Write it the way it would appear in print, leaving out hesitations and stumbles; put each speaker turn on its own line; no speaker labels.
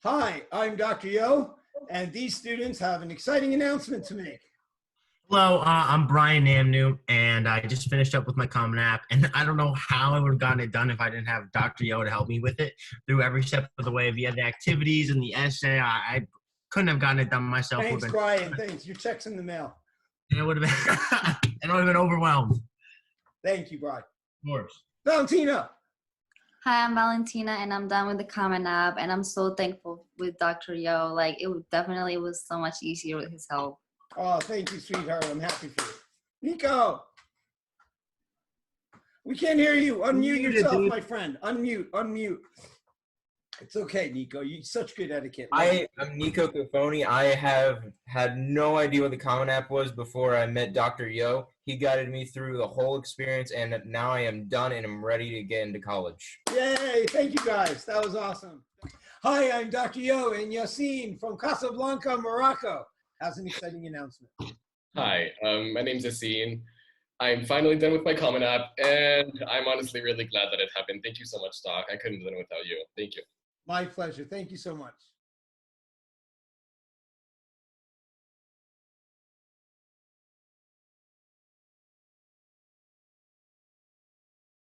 Hi, I'm Dr. Yo, and these students have an exciting announcement to make.
Hello, I'm Brian Namnu, and I just finished up with my Common App, and I don't know how I would have gotten it done if I didn't have Dr. Yo to help me with it through every step of the way. If he had the activities and the essay, I couldn't have gotten it done myself.
Thanks, Brian. Thanks. Your check's in the mail.
It would have been, and I would have been overwhelmed. Of
Thank you, Brian.
course.
Valentina.
Hi, I'm Valentina, and I'm done with the Common App, and I'm so thankful with Dr. Yo. Like, definitely was so much easier with his help.
Oh, thank you, sweetheart. I'm happy for you. Nico. We can't hear you. Unmute yourself, my friend. Unmute. It's okay, Nico. You such good etiquette.
I'm Nico Cofoni. I have had no idea what the Common App was before I met Dr. Yo. He guided me through the whole experience, and now I am done and I'm ready to get into college.
Yay, thank you guys. That was awesome. Hi, I'm Dr. Yo, and Yassine from Casablanca, Morocco has an exciting announcement.
Hi, my name's Yassine. I'm finally done with my Common App, and I'm honestly really glad that it happened. Thank you so much, Doc. I couldn't have done it without you. Thank you.
My pleasure. Thank you so much.